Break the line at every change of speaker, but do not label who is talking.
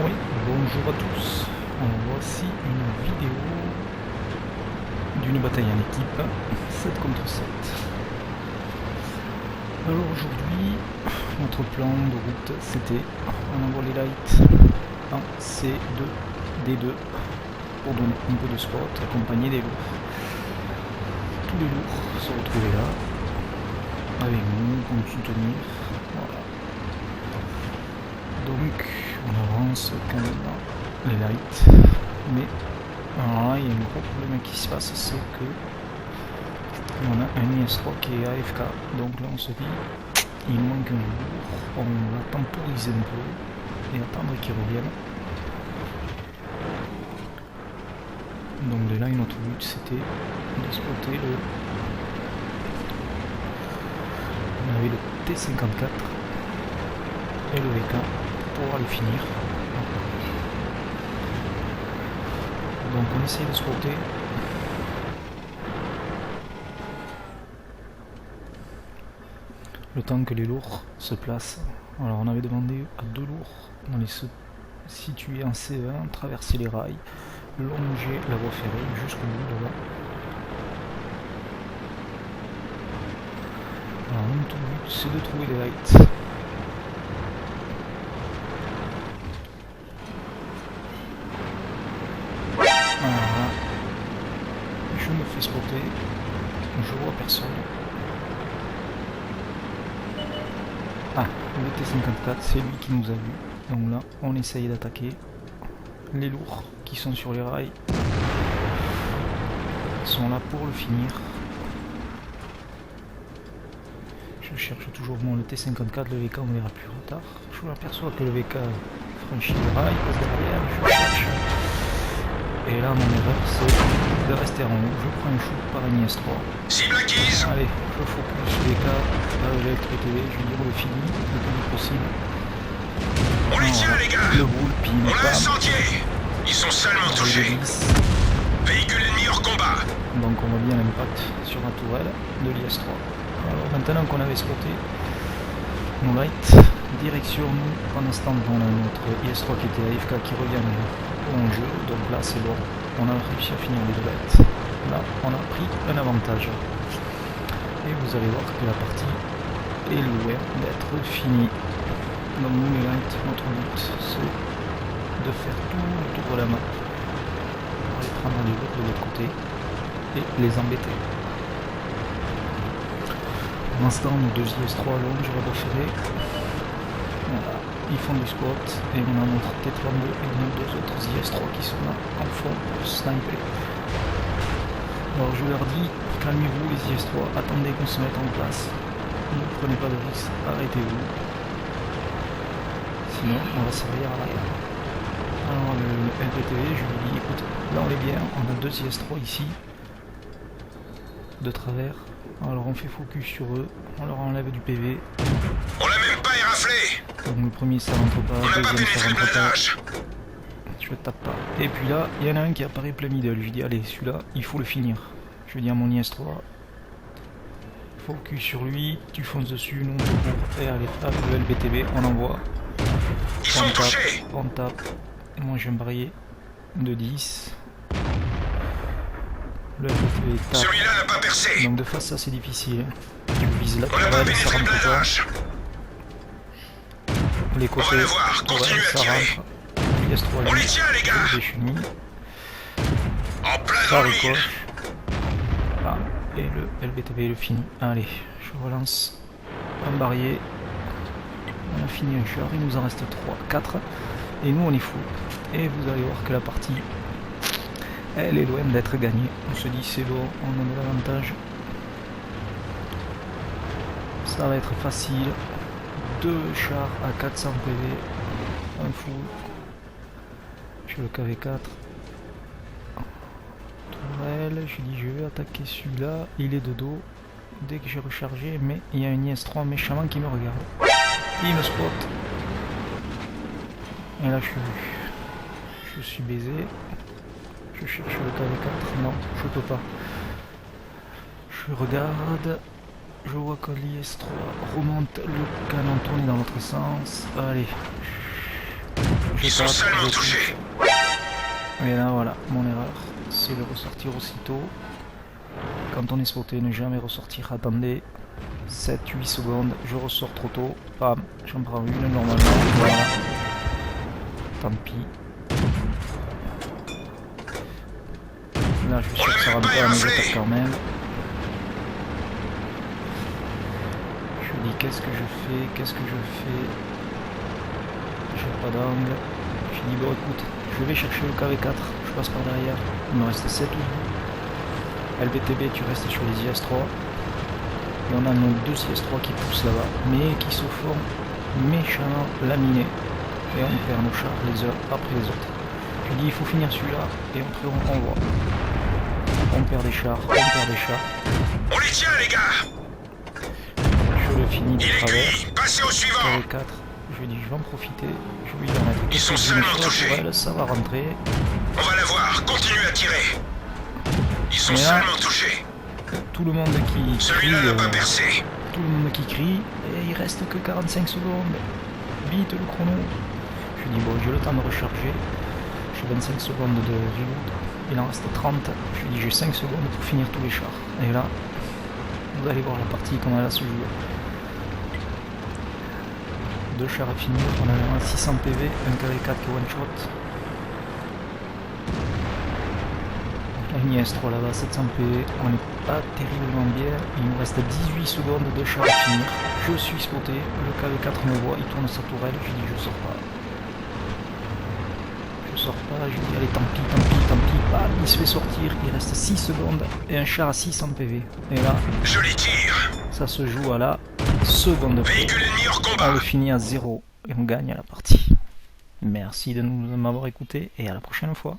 Oui, bonjour à tous. Voici une vidéo d'une bataille en équipe, 7 contre 7. Alors aujourd'hui, notre plan de route c'était on envoie les lights en C2, D2 pour donner un peu de spot accompagné des lourds. Tous les lourds se retrouvaient là, avec nous pour nous soutenir. Voilà. Donc on avance quand même les lights, mais alors là il y a un gros problème qui se passe, c'est que on a un IS-3 qui est AFK, donc là on se dit il manque un lourd, on va temporiser un peu et attendre qu'il revienne. Donc de là notre but c'était de spotter le... On avait le T54 et le VK pour pouvoir les finir. Donc on essaye de spotter. Le temps que les lourds se placent. Alors on avait demandé à 2 lourds d'aller se situer en C1, traverser les rails, longer la voie ferrée jusqu'au bout de là. Alors notre but c'est de trouver les lights. Voilà. Je me fais spotter, je vois personne. Ah, le T54 c'est lui qui nous a vu. Donc là on essaye d'attaquer les lourds qui sont sur les rails. Ils sont là pour le finir. Je cherche toujours le T54, le VK on verra plus tard. Je m'aperçois que le VK franchit le rail, passe derrière, je cherche. Et là mon erreur c'est de rester en haut. Je prends un shoot par un IS-3.
Cible acquise.
Allez, je focus VK, avec LTV, je veux dire le fini le plus vite possible.
On les tient les gars.
Le roule, pile,
on a un sentier. Ils sont seulement touchés. Véhicule ennemi hors combat.
Donc on voit bien l'impact sur la tourelle de l'IS-3. Alors maintenant qu'on avait spoté nos lights, direction nous, pendant ce temps on a notre IS-3 qui était AFK qui revient en jeu, donc là c'est bon, on a réussi à finir les 2 lights. Là on a pris un avantage. Et vous allez voir que la partie est loin d'être finie. Donc nous les lights, notre but c'est de faire tout le tour de la map. On va aller prendre les lourds de l'autre côté et les embêter. Pour l'instant, nos 2 IS-3 longent la voie ferrée. Voilà, ils font du spot et on a notre T32 et nos 2 autres IS-3 qui sont là en fond pour sniper. Alors je leur dis, calmez-vous les IS-3, attendez qu'on se mette en place. Ne prenez pas de risque, arrêtez-vous. Sinon, on va servir à l'arrière. Alors le LPTV, je lui dis, écoute, là on est bien, on a 2 IS-3 ici, de travers. Alors on fait focus sur eux, on leur enlève du PV.
On l'a même pas éraflé.
Donc le premier ça rentre pas, le deuxième ça rentre pas. Je le tape pas. Et puis là, il y en a un qui apparaît plein middle. Je lui dis allez, celui-là, il faut le finir. Je lui dis à mon IS-3, focus sur lui, tu fonces dessus, nous on court. Et allez, hop, le LBTB, on envoie.
Ils sont touchés.
On tape. Moi j'ai un barillet de 10. Le LBTB tape.
Celui-là n'a pas percé.
Donc de face ça c'est difficile. Tu vises la
On n'a pas
tourelle, ça
pénétré le
rentre pas.
blindage.
Les côtés,
On va le voir, continuez à
ça
tirer.
rentre. IS-3
On les tient les gars.
je suis mis.
En plein
Ça
dans le mille.
ricoche. Ah, et le LBTB le fini. Allez, je relance un barillet. On a fini un char, il nous en reste 3, 4. Et nous on est fou. Et vous allez voir que la partie, elle est loin d'être gagnée. On se dit c'est bon, on a de l'avantage. Ça va être facile. 2 chars à 400 PV. Un full. J'ai le KV4. Tourelle, je dis je vais attaquer celui-là. Il est de dos. Dès que j'ai rechargé, mais il y a un IS-3 méchamment qui me regarde. Il me spot. Et là je suis baisé. Je cherche le KV4. Non, je peux pas. Je regarde. Je vois que l'IS-3 remonte le canon tourné dans l'autre sens. Allez.
Ils sont
tape,
seulement
je
touchés.
touche. Et là voilà, mon erreur, c'est de ressortir aussitôt. Quand on est spoté, ne jamais ressortir. Attendez 7-8 secondes, je ressors trop tôt. Bam, j'en prends une normalement. Voilà. Tant pis. Là, je suis sûr que ça rentre pas, mais je tape quand même. Je dis qu'est-ce que je fais, qu'est-ce que je fais. J'ai pas d'angle. Je dis bon écoute, je vais chercher le KV4, je passe par derrière. Il me reste 7 ou 8. LBTB, tu restes sur les IS-3. Et on a nos deux IS-3 qui poussent là-bas, mais qui se font méchamment laminés. Et on perd nos chars les uns après les autres. Je dis il faut finir celui-là, et après on voit. On perd des chars, on perd des chars.
On les tient, les gars.
Je le finis de
Il est
travers.
cuit. Passez au suivant.
KV4, je dis je vais en profiter, je vais lui en mettre
Ils sont
quelques-unes
seulement
sur la
touchés.
tourelle, ça va rentrer.
On va la voir. Continuez à tirer. Ils sont
Mais là,
seulement touchés.
tout le monde qui crie,
Celui-là n'a pas percé.
tout le monde qui crie, et il reste que 45 secondes. Vite le chrono. Je dis bon, j'ai le temps de recharger. J'ai 25 secondes de reload. Il en reste 30. Je dis j'ai 5 secondes pour finir tous les chars. Et là, vous allez voir la partie qu'on a là se jouer. Deux chars à finir, on a un 600 PV, un KV4 qui one shot. Un IS-3 là-bas, 700 PV, on n'est pas terriblement bien. Il nous reste 18 secondes de chars à finir. Je suis spoté, le KV4 me voit, il tourne sa tourelle, je dis je sors pas. Je sors pas, je dis allez tant pis, tant pis, tant pis. Bam, il se fait sortir, il reste 6 secondes et un char à 600 PV. Et là,
Joli tir.
ça se joue à la seconde près.
Véhicule ennemi hors
On
combat.
le finit à 0 et on gagne la partie. Merci de m'avoir écouté et à la prochaine fois.